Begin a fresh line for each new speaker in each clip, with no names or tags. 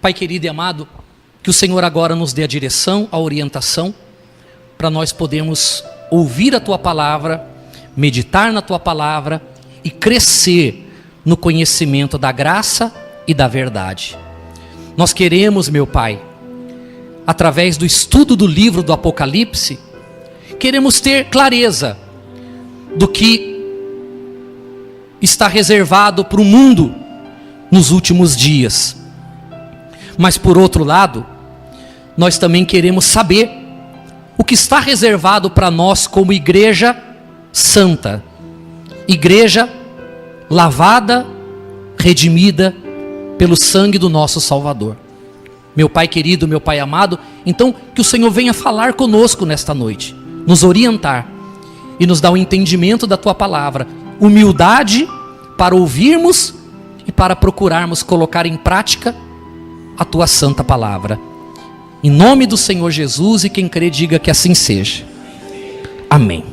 Pai querido e amado, que o Senhor agora nos dê a direção, a orientação, para nós podermos ouvir a Tua palavra, meditar na Tua palavra e crescer no conhecimento da graça e da verdade. Nós queremos, meu Pai, através do estudo do livro do Apocalipse, queremos ter clareza do que está reservado para o mundo nos últimos dias. Mas por outro lado, nós também queremos saber o que está reservado para nós como igreja santa, igreja lavada, redimida pelo sangue do nosso Salvador. Meu Pai querido, meu Pai amado, então que o Senhor venha falar conosco nesta noite, nos orientar e nos dar o entendimento da Tua palavra, humildade para ouvirmos e para procurarmos colocar em prática a Tua santa palavra. Em nome do Senhor Jesus, e quem crê diga que assim seja. Amém.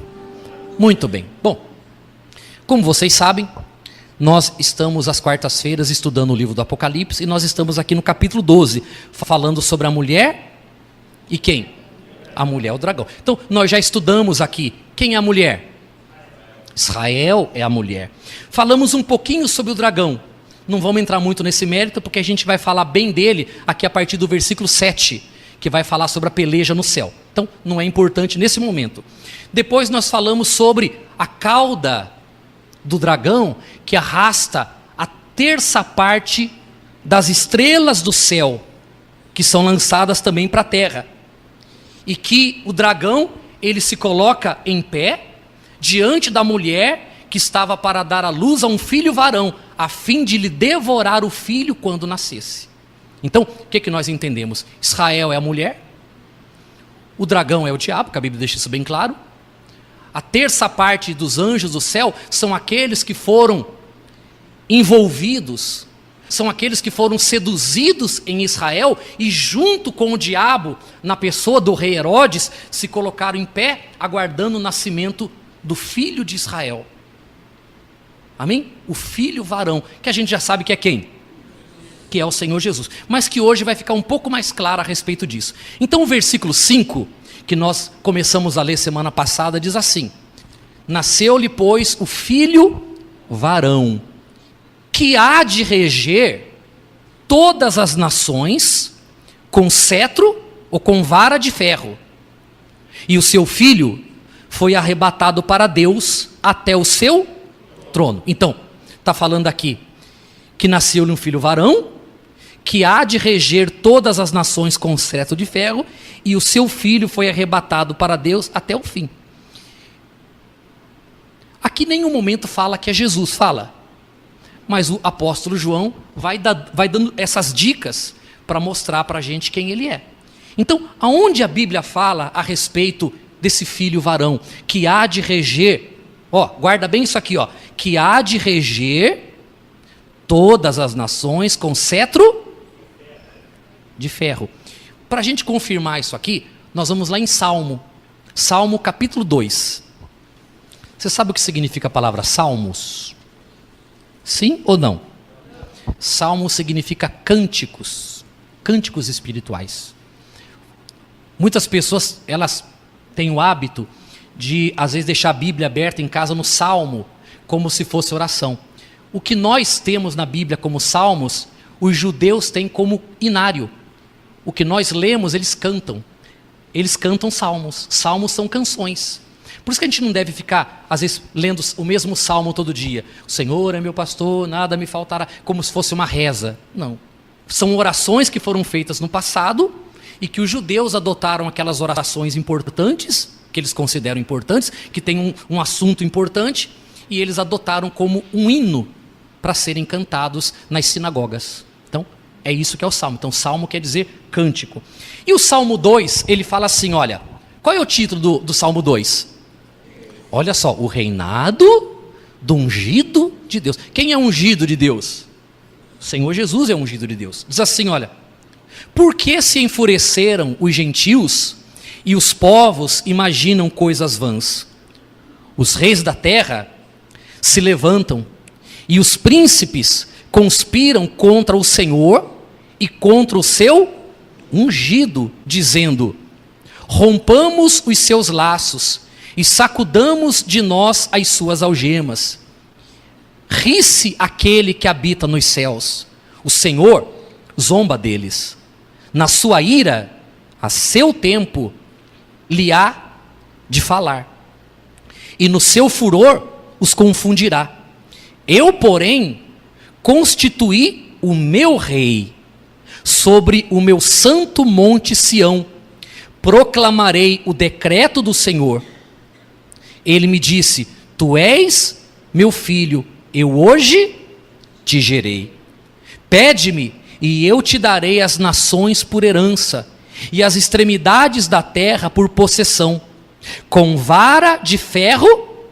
Muito bem. Bom, como vocês sabem, nós estamos às quartas-feiras estudando o livro do Apocalipse e nós estamos aqui no capítulo 12, falando sobre a mulher e quem? A mulher, o dragão. Então, nós já estudamos aqui. Quem é a mulher? Israel é a mulher. Falamos um pouquinho sobre o dragão. Não vamos entrar muito nesse mérito, porque a gente vai falar bem dele aqui a partir do versículo 7, que vai falar sobre a peleja no céu. Então, não é importante nesse momento. Depois nós falamos sobre a cauda do dragão, que arrasta a terça parte das estrelas do céu, que são lançadas também para a terra. E que o dragão, ele se coloca em pé, diante da mulher que estava para dar à luz a um filho varão, a fim de lhe devorar o filho quando nascesse. Então, o que nós entendemos? Israel é a mulher, o dragão é o diabo, que a Bíblia deixa isso bem claro. A terça parte dos anjos do céu são aqueles que foram envolvidos, são aqueles que foram seduzidos em Israel e junto com o diabo, na pessoa do rei Herodes, se colocaram em pé, aguardando o nascimento do filho de Israel. Amém? O filho varão, que a gente já sabe que é quem? Que é o Senhor Jesus. Mas que hoje vai ficar um pouco mais claro a respeito disso. Então o versículo 5, que nós começamos a ler semana passada, diz assim: nasceu-lhe, pois, o filho varão, que há de reger todas as nações com cetro ou com vara de ferro. E o seu filho foi arrebatado para Deus até o seu trono. Então, está falando aqui que nasceu-lhe um filho varão, que há de reger todas as nações com cetro de ferro, e o seu filho foi arrebatado para Deus até o fim. Aqui em nenhum momento fala que é Jesus, fala. Mas o apóstolo João vai dando essas dicas para mostrar para a gente quem ele é. Então, aonde a Bíblia fala a respeito desse filho varão, que há de reger, guarda bem isso aqui, que há de reger todas as nações com cetro de ferro. Para a gente confirmar isso aqui, nós vamos lá em Salmo capítulo 2. Você sabe o que significa a palavra salmos? Sim ou não? Salmo significa cânticos espirituais. Muitas pessoas, elas têm o hábito de, às vezes, deixar a Bíblia aberta em casa no Salmo, como se fosse oração. O que nós temos na Bíblia como salmos, os judeus têm como inário. O que nós lemos, eles cantam salmos. Salmos são canções. Por isso que a gente não deve ficar, às vezes, lendo o mesmo salmo todo dia. O Senhor é meu pastor, nada me faltará, como se fosse uma reza. Não. São orações que foram feitas no passado e que os judeus adotaram aquelas orações importantes, que eles consideram importantes, que tem um assunto importante, e eles adotaram como um hino para serem cantados nas sinagogas. Então, é isso que é o salmo. Então, salmo quer dizer cântico. E o Salmo 2, ele fala assim, olha, qual é o título do Salmo 2? Olha só, o reinado do ungido de Deus. Quem é ungido de Deus? O Senhor Jesus é ungido de Deus. Diz assim, olha, por que se enfureceram os gentios e os povos imaginam coisas vãs? Os reis da terra se levantam e os príncipes conspiram contra o Senhor e e contra o seu ungido, dizendo: rompamos os seus laços e sacudamos de nós as suas algemas. Ri-se aquele que habita nos céus, o Senhor zomba deles. Na sua ira, a seu tempo, lhe há de falar, e no seu furor os confundirá. Eu, porém, constituí o meu rei sobre o meu santo monte Sião, proclamarei o decreto do Senhor. Ele me disse: tu és meu filho, eu hoje te gerei. Pede-me e eu te darei as nações por herança e as extremidades da terra por possessão. Com vara de ferro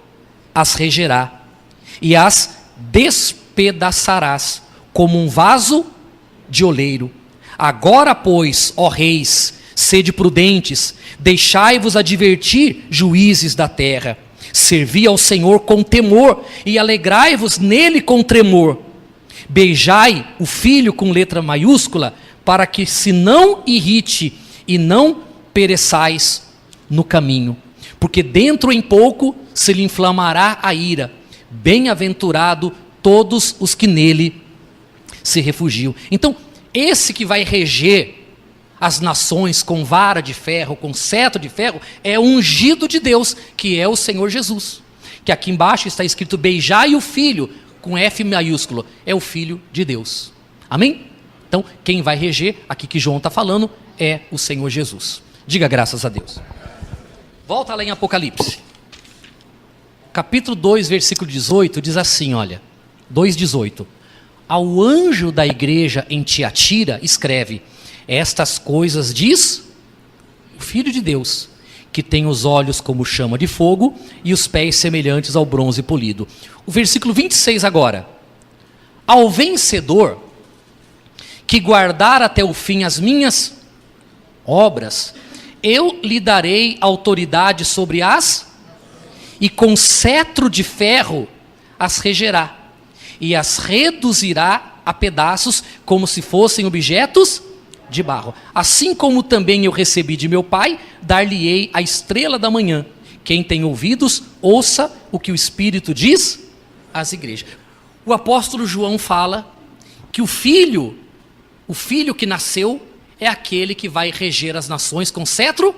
as regerá e as despedaçarás como um vaso de oleiro. Agora, pois, ó reis, sede prudentes, deixai-vos advertir, juízes da terra. Servi ao Senhor com temor e alegrai-vos nele com tremor. Beijai o filho com letra maiúscula, para que se não irrite e não pereçais no caminho, porque dentro em pouco se lhe inflamará a ira. Bem-aventurado todos os que nele se refugiam. Então, esse que vai reger as nações com vara de ferro, com cetro de ferro, é o ungido de Deus, que é o Senhor Jesus. Que aqui embaixo está escrito: beijai o filho, com F maiúsculo, é o Filho de Deus. Amém? Então, quem vai reger, aqui que João está falando, é o Senhor Jesus. Diga graças a Deus. Volta lá em Apocalipse. Capítulo 2, versículo 18, diz assim, olha, 2,18. Ao anjo da igreja em Tiatira, escreve: estas coisas diz o Filho de Deus, que tem os olhos como chama de fogo e os pés semelhantes ao bronze polido. O versículo 26 agora. Ao vencedor, que guardar até o fim as minhas obras, eu lhe darei autoridade sobre as, e com cetro de ferro as regerá, e as reduzirá a pedaços, como se fossem objetos de barro. Assim como também eu recebi de meu Pai, dar-lhe-ei a estrela da manhã. Quem tem ouvidos, ouça o que o Espírito diz às igrejas. O apóstolo João fala que o filho que nasceu é aquele que vai reger as nações com cetro,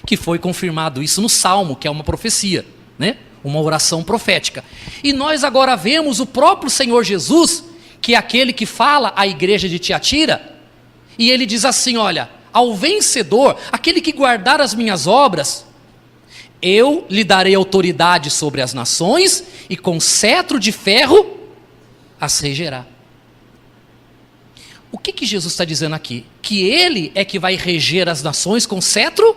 que foi confirmado isso no Salmo, que é uma profecia, né? Uma oração profética. E nós agora vemos o próprio Senhor Jesus, que é aquele que fala à igreja de Tiatira, e ele diz assim, olha, ao vencedor, aquele que guardar as minhas obras, eu lhe darei autoridade sobre as nações, e com cetro de ferro as regerá. O que Jesus está dizendo aqui? Que ele é que vai reger as nações com cetro,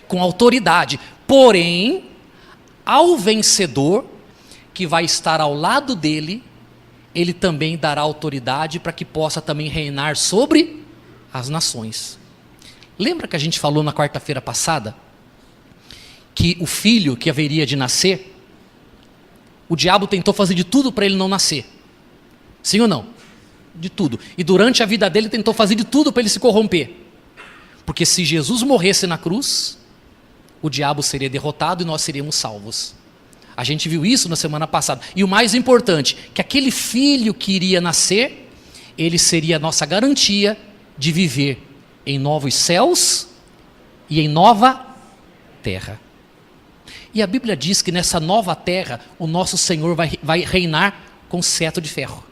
com autoridade. Porém, ao vencedor, que vai estar ao lado dele, ele também dará autoridade para que possa também reinar sobre as nações. Lembra que a gente falou na quarta-feira passada que o filho que haveria de nascer, o diabo tentou fazer de tudo para ele não nascer? Sim ou não? De tudo. E durante a vida dele tentou fazer de tudo para ele se corromper. Porque se Jesus morresse na cruz, o diabo seria derrotado e nós seríamos salvos. A gente viu isso na semana passada. E o mais importante, que aquele filho que iria nascer, ele seria a nossa garantia de viver em novos céus e em nova terra. E a Bíblia diz que nessa nova terra, o nosso Senhor vai reinar com cetro de ferro.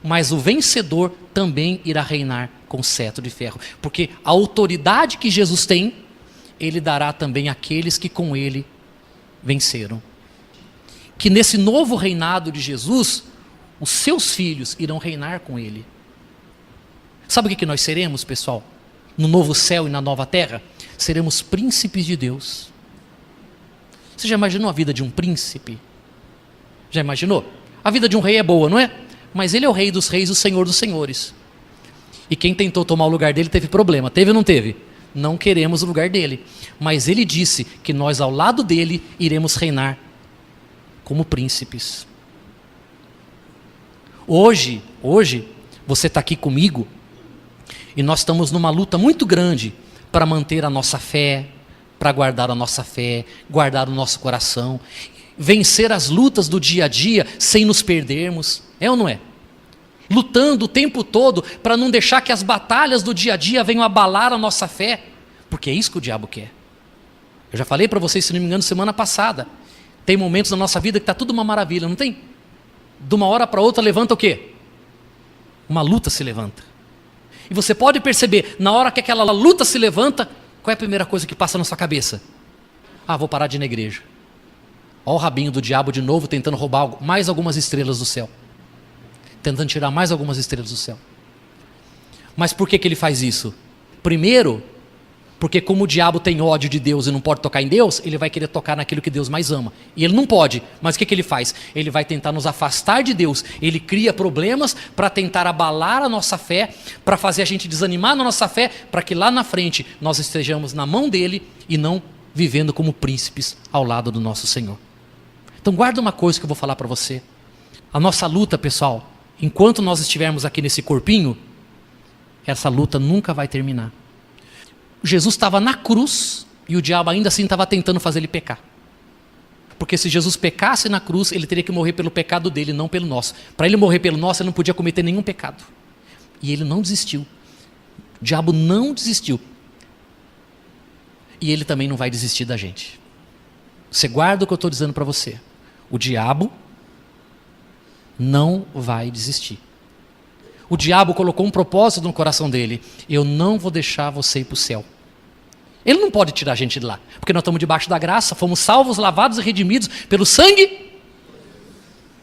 Mas o vencedor também irá reinar com cetro de ferro. Porque a autoridade que Jesus tem, ele dará também àqueles que com ele venceram. Que nesse novo reinado de Jesus, os seus filhos irão reinar com ele. Sabe o que nós seremos, pessoal? No novo céu e na nova terra? Seremos príncipes de Deus. Você já imaginou a vida de um príncipe? Já imaginou? A vida de um rei é boa, não é? Mas ele é o rei dos reis, o senhor dos senhores. E quem tentou tomar o lugar dele teve problema. Teve ou não teve? Não queremos o lugar dele. Mas ele disse que nós ao lado dele iremos reinar como príncipes. Hoje, você está aqui comigo E nós estamos numa luta muito grande para manter a nossa fé, para guardar a nossa fé, guardar o nosso coração, vencer as lutas do dia a dia sem nos perdermos, é ou não é? Lutando o tempo todo para não deixar que as batalhas do dia a dia venham abalar a nossa fé, porque é isso que o diabo quer. Eu já falei para vocês, se não me engano, semana passada, tem momentos na nossa vida que está tudo uma maravilha, não tem? De uma hora para outra levanta o quê? Uma luta se levanta. E você pode perceber, na hora que aquela luta se levanta, qual é a primeira coisa que passa na sua cabeça? Ah, vou parar de ir na igreja. Olha o rabinho do diabo de novo tentando roubar mais algumas estrelas do céu. Tentando tirar mais algumas estrelas do céu. Mas por que ele faz isso? Primeiro, porque como o diabo tem ódio de Deus e não pode tocar em Deus, ele vai querer tocar naquilo que Deus mais ama. E ele não pode, mas o que ele faz? Ele vai tentar nos afastar de Deus. Ele cria problemas para tentar abalar a nossa fé, para fazer a gente desanimar na nossa fé, para que lá na frente nós estejamos na mão dele e não vivendo como príncipes ao lado do nosso Senhor. Então guarda uma coisa que eu vou falar para você. A nossa luta, pessoal, enquanto nós estivermos aqui nesse corpinho, essa luta nunca vai terminar. Jesus estava na cruz e o diabo ainda assim estava tentando fazer ele pecar. Porque se Jesus pecasse na cruz, ele teria que morrer pelo pecado dele, não pelo nosso. Para ele morrer pelo nosso, ele não podia cometer nenhum pecado. E ele não desistiu. O diabo não desistiu. E ele também não vai desistir da gente. Você guarda o que eu estou dizendo para você. O diabo não vai desistir. O diabo colocou um propósito no coração dele. Eu não vou deixar você ir para o céu. Ele não pode tirar a gente de lá. Porque nós estamos debaixo da graça, fomos salvos, lavados e redimidos pelo sangue.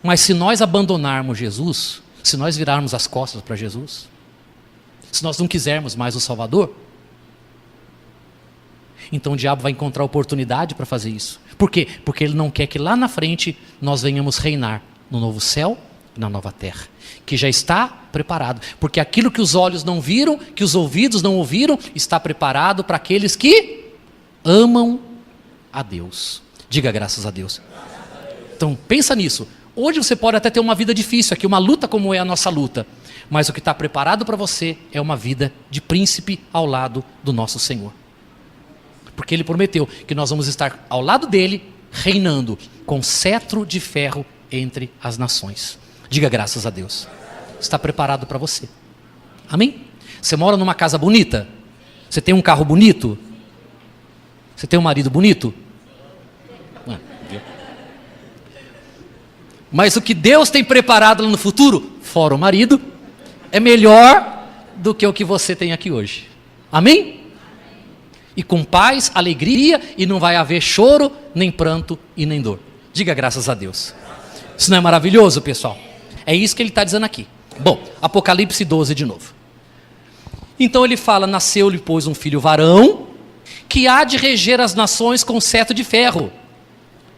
Mas se nós abandonarmos Jesus, se nós virarmos as costas para Jesus, se nós não quisermos mais o Salvador, então o diabo vai encontrar oportunidade para fazer isso. Por quê? Porque ele não quer que lá na frente nós venhamos reinar no novo céu e na nova terra, que já está preparado. Porque aquilo que os olhos não viram, que os ouvidos não ouviram, está preparado para aqueles que amam a Deus. Diga graças a Deus. Então pensa nisso. Hoje você pode até ter uma vida difícil aqui, uma luta como é a nossa luta, mas o que está preparado para você é uma vida de príncipe ao lado do nosso Senhor. Porque Ele prometeu que nós vamos estar ao lado dEle, reinando com cetro de ferro entre as nações. Diga graças a Deus. Está preparado para você. Amém? Você mora numa casa bonita? Você tem um carro bonito? Você tem um marido bonito? Mas o que Deus tem preparado lá no futuro, fora o marido, é melhor do que o que você tem aqui hoje. Amém? E com paz, alegria, e não vai haver choro, nem pranto e nem dor. Diga graças a Deus. Isso não é maravilhoso, pessoal? É isso que ele está dizendo aqui. Bom, Apocalipse 12 de novo. Então ele fala, nasceu-lhe, pois, um filho varão, que há de reger as nações com cetro de ferro.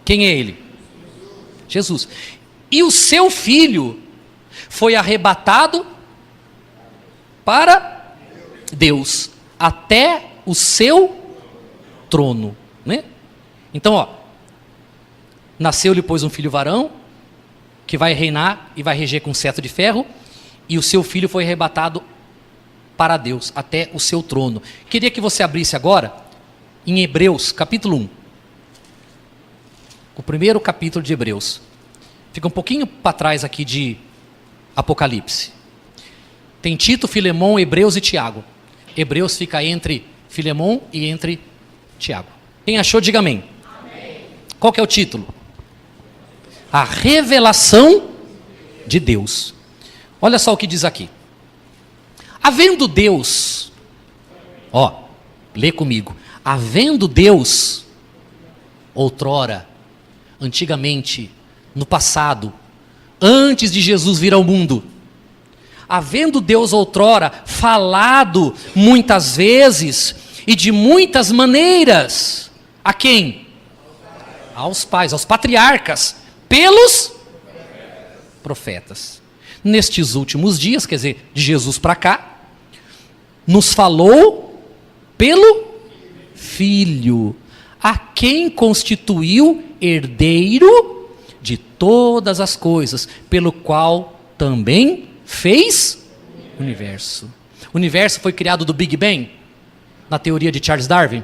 Quem é ele? Jesus. E o seu filho foi arrebatado para Deus, até o seu trono, né? Então, ó, nasceu-lhe, pois, um filho varão, que vai reinar e vai reger com cetro de ferro, e o seu filho foi arrebatado para Deus, até o seu trono. Queria que você abrisse agora em Hebreus, capítulo 1. O primeiro capítulo de Hebreus. Fica um pouquinho para trás aqui de Apocalipse. Tem Tito, Filemão, Hebreus e Tiago. Hebreus fica entre Filemão e entre Tiago. Quem achou, diga amém. Amém. Qual que é o título? A revelação de Deus. Olha só o que diz aqui. Havendo Deus, ó, lê comigo. Havendo Deus, outrora, antigamente, no passado, antes de Jesus vir ao mundo, havendo Deus outrora falado muitas vezes e de muitas maneiras, a quem? Aos pais, aos patriarcas, pelos profetas. Nestes últimos dias, quer dizer, de Jesus para cá, nos falou pelo Filho, a quem constituiu herdeiro de todas as coisas, pelo qual também fez o universo. O universo foi criado do Big Bang? Na teoria de Charles Darwin?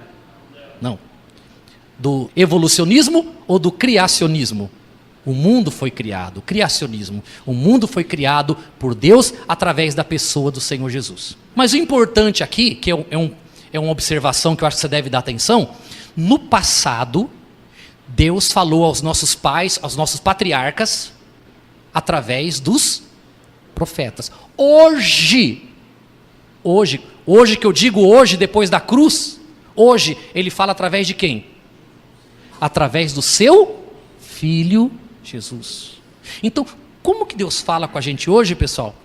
Não. Do evolucionismo ou do criacionismo? O mundo foi criado, o criacionismo. O mundo foi criado por Deus através da pessoa do Senhor Jesus. Mas o importante aqui, que é uma observação que eu acho que você deve dar atenção, no passado, Deus falou aos nossos pais, aos nossos patriarcas, através dos profetas. Hoje que eu digo hoje, depois da cruz, hoje, ele fala através de quem? Através do seu Filho Jesus. Então, como que Deus fala com a gente hoje, pessoal?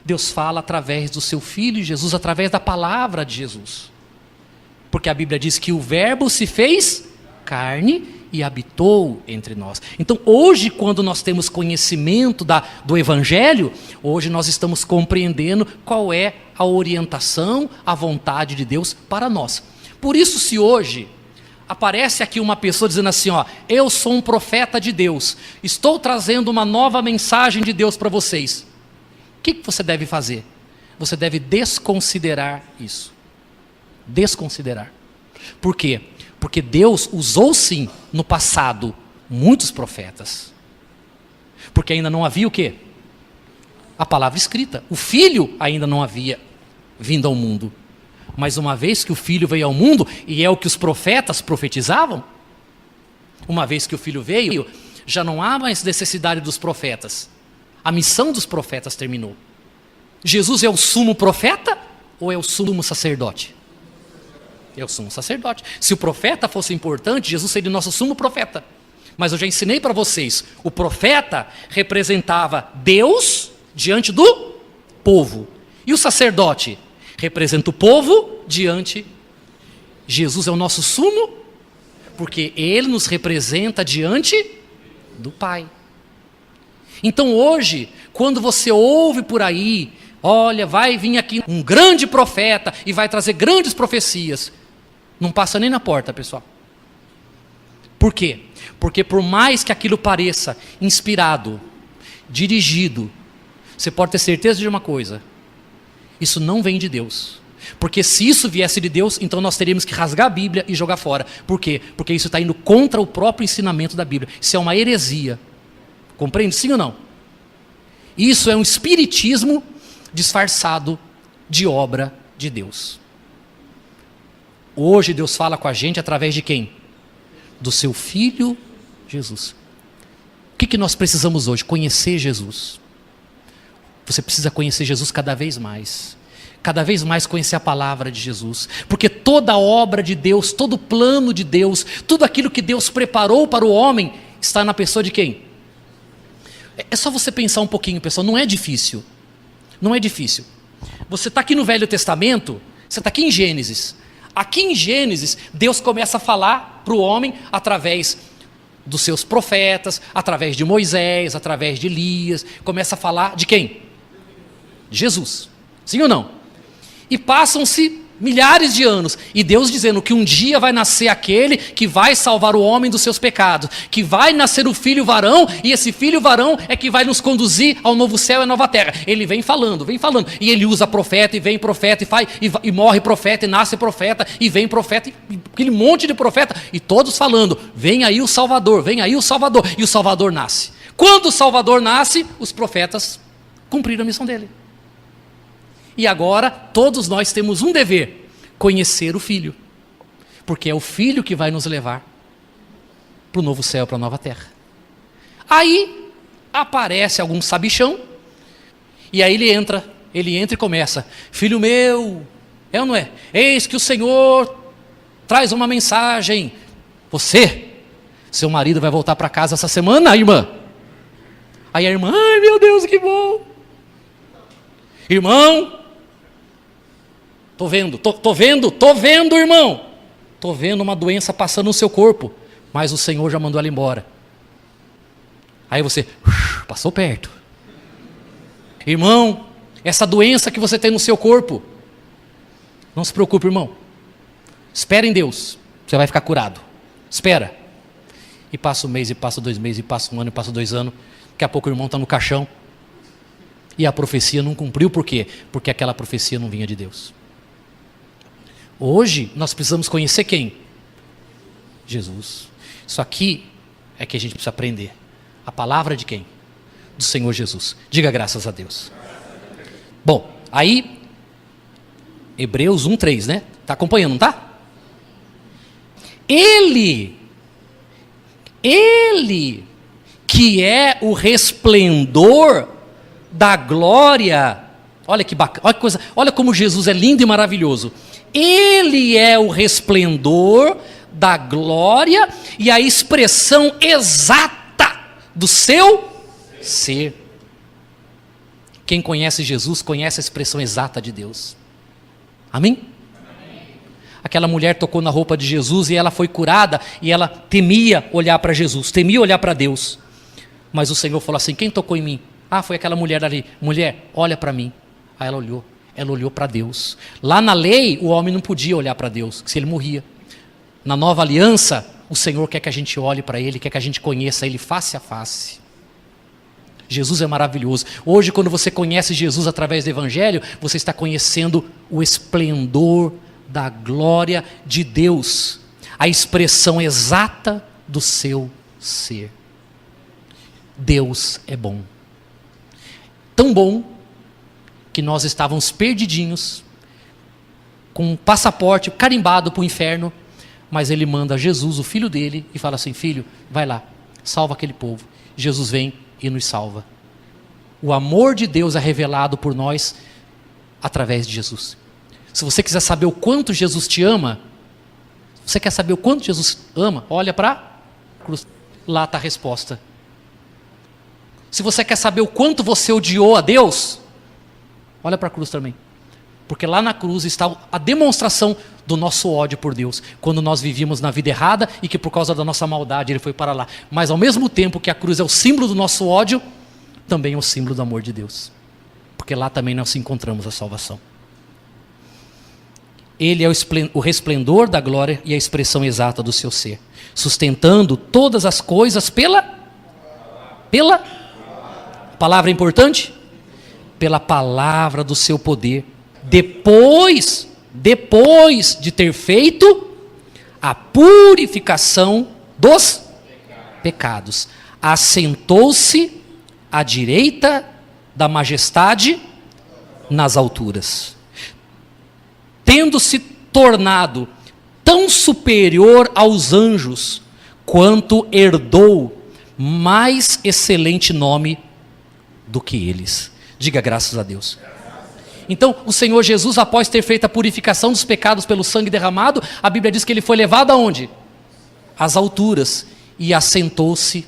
Deus fala através do seu Filho Jesus, através da palavra de Jesus. Porque a Bíblia diz que o Verbo se fez carne e habitou entre nós. Então, hoje, quando nós temos conhecimento do Evangelho, hoje nós estamos compreendendo qual é a orientação, a vontade de Deus para nós. Por isso, se hoje aparece aqui uma pessoa dizendo assim, ó, eu sou um profeta de Deus, estou trazendo uma nova mensagem de Deus para vocês. O que você deve fazer? Você deve desconsiderar isso. Desconsiderar. Por quê? Porque Deus usou sim, no passado, muitos profetas. Porque ainda não havia o quê? A palavra escrita. O Filho ainda não havia vindo ao mundo. Mas uma vez que o Filho veio ao mundo, e é o que os profetas profetizavam, uma vez que o Filho veio, já não há mais necessidade dos profetas. A missão dos profetas terminou. Jesus é o sumo profeta ou é o sumo sacerdote? É o sumo sacerdote. Se o profeta fosse importante, Jesus seria o nosso sumo profeta. Mas eu já ensinei para vocês, o profeta representava Deus diante do povo. E o sacerdote representa o povo diante. Jesus é o nosso sumo, porque ele nos representa diante do Pai. Então hoje, quando você ouve por aí, olha, vai vir aqui um grande profeta e vai trazer grandes profecias, não passa nem na porta, pessoal. Por quê? Porque por mais que aquilo pareça inspirado, dirigido, você pode ter certeza de uma coisa: isso não vem de Deus. Porque se isso viesse de Deus, então nós teríamos que rasgar a Bíblia e jogar fora. Por quê? Porque isso está indo contra o próprio ensinamento da Bíblia. Isso é uma heresia. Compreende? Sim ou não? Isso é um espiritismo disfarçado de obra de Deus. Hoje Deus fala com a gente através de quem? Do seu Filho Jesus. O que nós precisamos hoje? Conhecer Jesus. Você precisa conhecer Jesus cada vez mais. Cada vez mais conhecer a palavra de Jesus. Porque toda a obra de Deus, todo o plano de Deus, tudo aquilo que Deus preparou para o homem, está na pessoa de quem? É só você pensar um pouquinho, pessoal, não é difícil. Não é difícil. Você está aqui no Velho Testamento, você está aqui em Gênesis. Aqui em Gênesis, Deus começa a falar para o homem através dos seus profetas, através de Moisés, através de Elias. Começa a falar de quem? De Jesus. Sim ou não? E passam-se milhares de anos, e Deus dizendo que um dia vai nascer aquele que vai salvar o homem dos seus pecados, que vai nascer o filho varão, e esse filho varão é que vai nos conduzir ao novo céu e à nova terra. Ele vem falando, e ele usa profeta, e vem profeta, e morre profeta, e nasce profeta, e vem profeta, e aquele monte de profeta, e todos falando, vem aí o Salvador, e o Salvador nasce. Quando o Salvador nasce, os profetas cumpriram a missão dele. E agora, todos nós temos um dever: conhecer o Filho. Porque é o Filho que vai nos levar para o novo céu, para a nova terra. Aí, aparece algum sabichão, e aí ele entra e começa: filho meu, é ou não é? Eis que o Senhor traz uma mensagem. Seu marido vai voltar para casa essa semana, irmã. Aí a irmã: ai meu Deus, que bom. Irmão, tô vendo, irmão. Tô vendo uma doença passando no seu corpo, mas o Senhor já mandou ela embora. Aí você passou perto. Irmão, essa doença que você tem no seu corpo, não se preocupe, irmão. Espera em Deus, você vai ficar curado. Espera. E passa um mês, e passa 2 meses, e passa 1 ano, e passa 2 anos. Daqui a pouco o irmão está no caixão. E a profecia não cumpriu, por quê? Porque aquela profecia não vinha de Deus. Hoje, nós precisamos conhecer quem? Jesus. Isso aqui é que a gente precisa aprender. A palavra de quem? Do Senhor Jesus. Diga graças a Deus. Bom, aí, Hebreus 1:3, né? Está acompanhando, não está? Ele que é o resplendor da glória. Olha que bacana, olha que coisa, olha como Jesus é lindo e maravilhoso. Ele é o resplendor da glória e a expressão exata do seu ser. Quem conhece Jesus conhece a expressão exata de Deus. Amém? Aquela mulher tocou na roupa de Jesus e ela foi curada e ela temia olhar para Jesus, temia olhar para Deus. Mas o Senhor falou assim: quem tocou em mim? Ah, foi aquela mulher ali. Mulher, olha para mim. Aí ela olhou para Deus. Lá na lei, o homem não podia olhar para Deus, se ele morria. Na nova aliança, o Senhor quer que a gente olhe para Ele, quer que a gente conheça Ele face a face. Jesus é maravilhoso. Hoje, quando você conhece Jesus através do Evangelho, você está conhecendo o esplendor da glória de Deus, a expressão exata do seu ser. Deus é bom. Tão bom que nós estávamos perdidinhos, com um passaporte carimbado para o inferno, mas Ele manda Jesus, o Filho dele, e fala assim: filho, vai lá, salva aquele povo. Jesus vem e nos salva. O amor de Deus é revelado por nós através de Jesus. Se você quiser saber o quanto Jesus te ama, você quer saber o quanto Jesus ama, olha para a cruz, lá está a resposta. Se você quer saber o quanto você odiou a Deus, olha para a cruz também. Porque lá na cruz está a demonstração do nosso ódio por Deus, quando nós vivíamos na vida errada e que por causa da nossa maldade Ele foi para lá. Mas ao mesmo tempo que a cruz é o símbolo do nosso ódio, também é o símbolo do amor de Deus. Porque lá também nós encontramos a salvação. Ele é o resplendor da glória e a expressão exata do seu ser, sustentando todas as coisas pela palavra importante? Pela palavra do seu poder. Depois de ter feito a purificação dos pecados, assentou-se à direita da majestade nas alturas, tendo-se tornado tão superior aos anjos, quanto herdou mais excelente nome do que eles. Diga graças a Deus. Então, o Senhor Jesus, após ter feito a purificação dos pecados pelo sangue derramado, a Bíblia diz que Ele foi levado aonde? Às alturas, e assentou-se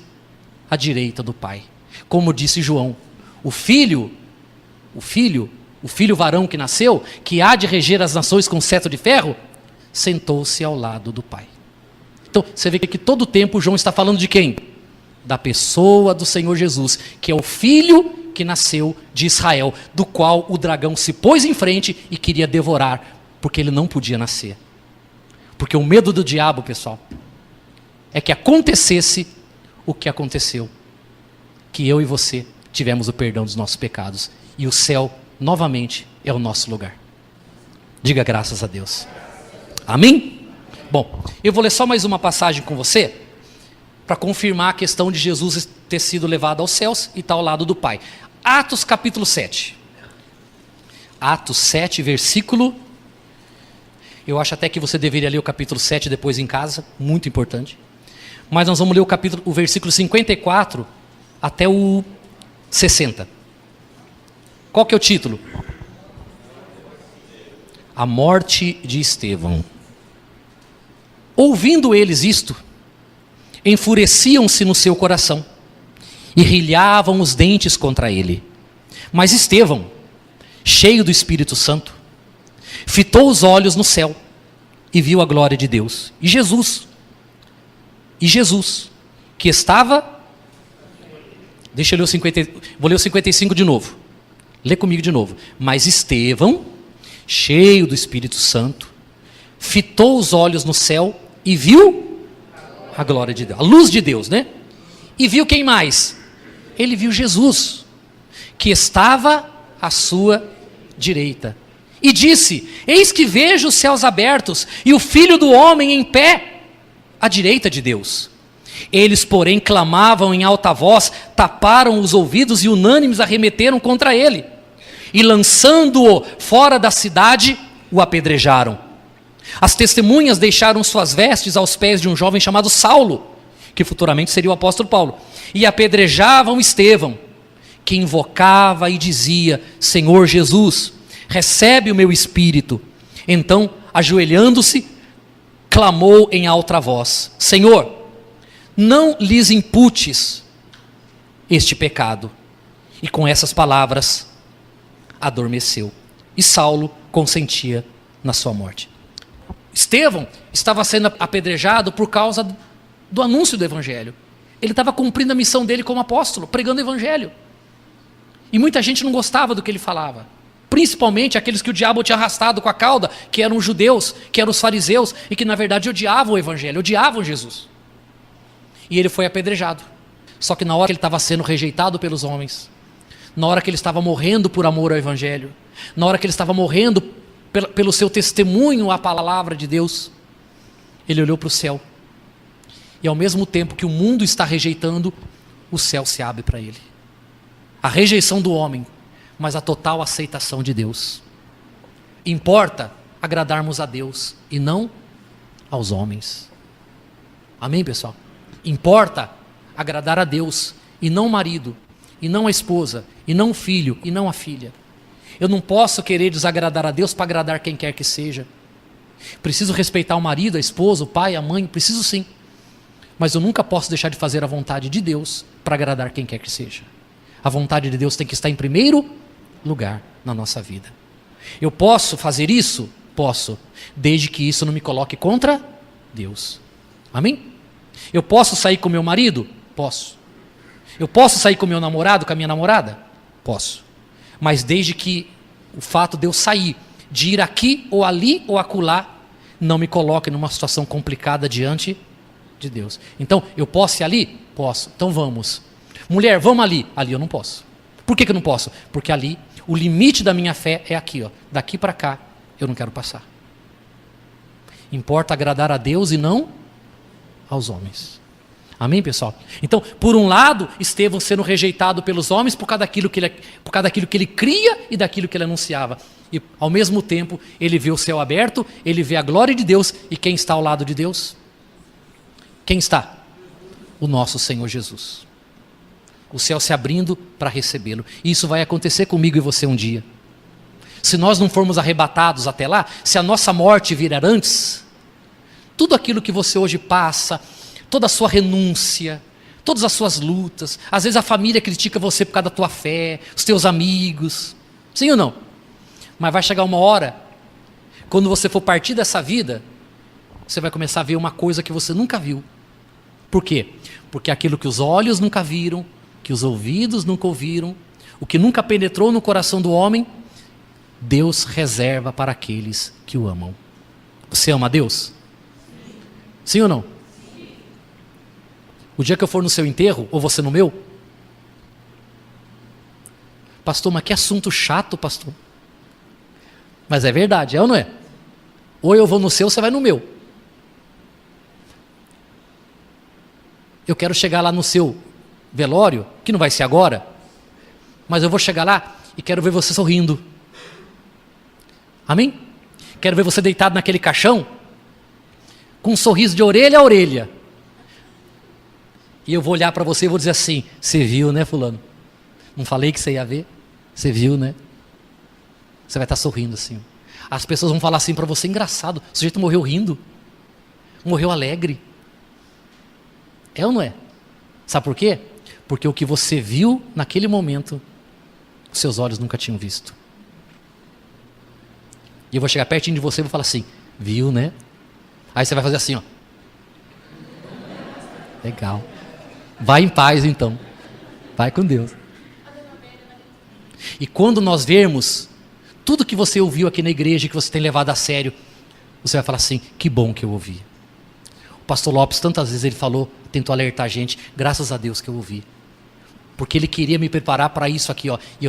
à direita do Pai. Como disse João, o filho varão que nasceu, que há de reger as nações com cetro de ferro, sentou-se ao lado do Pai. Então, você vê que todo o tempo João está falando de quem? Da pessoa do Senhor Jesus, que é o Filho que nasceu de Israel, do qual o dragão se pôs em frente e queria devorar, porque ele não podia nascer. Porque o medo do diabo, pessoal, é que acontecesse o que aconteceu, que eu e você tivemos o perdão dos nossos pecados, e o céu, novamente, é o nosso lugar. Diga graças a Deus. Amém? Bom, eu vou ler só mais uma passagem com você, para confirmar a questão de Jesus ter sido levado aos céus e estar ao lado do Pai. Atos capítulo 7. Atos 7, versículo... Eu acho até que você deveria ler o capítulo 7 depois em casa, muito importante. Mas nós vamos ler o versículo 54 até o 60. Qual que é o título? A morte de Estevão. Ouvindo eles isto, enfureciam-se no seu coração e rilhavam os dentes contra ele. Mas Estevão, cheio do Espírito Santo, fitou os olhos no céu e viu a glória de Deus. E Jesus, que estava... Deixa eu ler vou ler o 55 de novo. Lê comigo de novo. Mas Estevão, cheio do Espírito Santo, fitou os olhos no céu e viu a glória de Deus, a luz de Deus, né? E viu quem mais? Ele viu Jesus, que estava à sua direita. E disse: eis que vejo os céus abertos e o Filho do Homem em pé à direita de Deus. Eles, porém, clamavam em alta voz, taparam os ouvidos e unânimes arremeteram contra ele. E lançando-o fora da cidade, o apedrejaram. As testemunhas deixaram suas vestes aos pés de um jovem chamado Saulo, que futuramente seria o apóstolo Paulo, e apedrejavam Estevão, que invocava e dizia: Senhor Jesus, recebe o meu espírito. Então, ajoelhando-se, clamou em alta voz: Senhor, não lhes imputes este pecado. E com essas palavras, adormeceu. E Saulo consentia na sua morte. Estevão estava sendo apedrejado por causa do anúncio do evangelho. Ele estava cumprindo a missão dele como apóstolo, pregando o evangelho. E muita gente não gostava do que ele falava. Principalmente aqueles que o diabo tinha arrastado com a cauda, que eram os judeus, que eram os fariseus, e que na verdade odiavam o evangelho, odiavam Jesus. E ele foi apedrejado. Só que na hora que ele estava sendo rejeitado pelos homens, na hora que ele estava morrendo por amor ao evangelho, na hora que ele estava morrendo pelo seu testemunho à palavra de Deus, ele olhou para o céu. E ao mesmo tempo que o mundo está rejeitando, o céu se abre para ele. A rejeição do homem, mas a total aceitação de Deus. Importa agradarmos a Deus e não aos homens. Amém, pessoal? Importa agradar a Deus e não o marido, e não a esposa, e não o filho, e não a filha. Eu não posso querer desagradar a Deus para agradar quem quer que seja. Preciso respeitar o marido, a esposa, o pai, a mãe, preciso sim. Mas eu nunca posso deixar de fazer a vontade de Deus para agradar quem quer que seja. A vontade de Deus tem que estar em primeiro lugar na nossa vida. Eu posso fazer isso? Posso, desde que isso não me coloque contra Deus. Amém? Eu posso sair com meu marido? Posso. Eu posso sair com meu namorado, com a minha namorada? Posso. Mas desde que o fato de eu sair, de ir aqui ou ali ou acolá, não me coloque numa situação complicada diante de Deus. Então, eu posso ir ali? Posso. Então vamos. Mulher, vamos ali. Ali eu não posso. Por que eu não posso? Porque ali, o limite da minha fé é aqui, ó. Daqui para cá, eu não quero passar. Importa agradar a Deus e não aos homens. Amém, pessoal? Então, por um lado, Estevão sendo rejeitado pelos homens por causa daquilo que ele cria e daquilo que ele anunciava. E, ao mesmo tempo, ele vê o céu aberto, ele vê a glória de Deus. E quem está ao lado de Deus? Quem está? O nosso Senhor Jesus. O céu se abrindo para recebê-lo. E isso vai acontecer comigo e você um dia. Se nós não formos arrebatados até lá, se a nossa morte vier antes, tudo aquilo que você hoje passa, toda a sua renúncia, todas as suas lutas, às vezes a família critica você por causa da tua fé, os teus amigos, sim ou não? Mas vai chegar uma hora, quando você for partir dessa vida, você vai começar a ver uma coisa que você nunca viu. Por quê? Porque aquilo que os olhos nunca viram, que os ouvidos nunca ouviram, o que nunca penetrou no coração do homem, Deus reserva para aqueles que o amam. Você ama a Deus? Sim ou não? O dia que eu for no seu enterro, ou você no meu? Pastor, mas que assunto chato, pastor. Mas é verdade, é ou não é? Ou eu vou no seu, você vai no meu. Eu quero chegar lá no seu velório, que não vai ser agora, mas eu vou chegar lá e quero ver você sorrindo. Amém? Quero ver você deitado naquele caixão, com um sorriso de orelha a orelha. E eu vou olhar para você e vou dizer assim: você viu, né, fulano? Não falei que você ia ver? Você viu, né? Você vai estar sorrindo assim. As pessoas vão falar assim para você: engraçado, o sujeito morreu rindo, morreu alegre. É ou não é? Sabe por quê? Porque o que você viu naquele momento, os seus olhos nunca tinham visto. E eu vou chegar pertinho de você e vou falar assim: viu, né? Aí você vai fazer assim, ó. Legal. Vai em paz, então. Vai com Deus. E quando nós vermos tudo que você ouviu aqui na igreja, que você tem levado a sério, você vai falar assim: que bom que eu ouvi. O pastor Lopes, tantas vezes ele falou, tentou alertar a gente, graças a Deus que eu ouvi. porque Ele queria me preparar para isso aqui, ó. E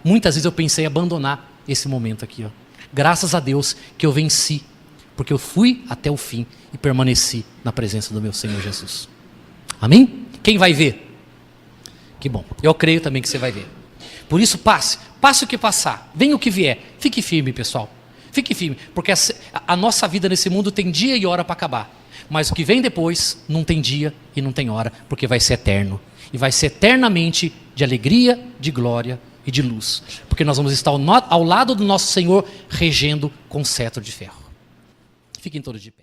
muitas vezes eu pensei em abandonar esse momento aqui, ó. Graças a Deus que eu venci, porque eu fui até o fim e permaneci na presença do meu Senhor Jesus. Amém? Quem vai ver? Que bom, eu creio também que você vai ver. Por isso passe o que passar, venha o que vier, fique firme, pessoal. Fique firme, porque a nossa vida nesse mundo tem dia e hora para acabar. Mas o que vem depois não tem dia e não tem hora, porque vai ser eterno. E vai ser eternamente de alegria, de glória e de luz. Porque nós vamos estar ao lado do nosso Senhor, regendo com cetro de ferro. Fiquem todos de pé.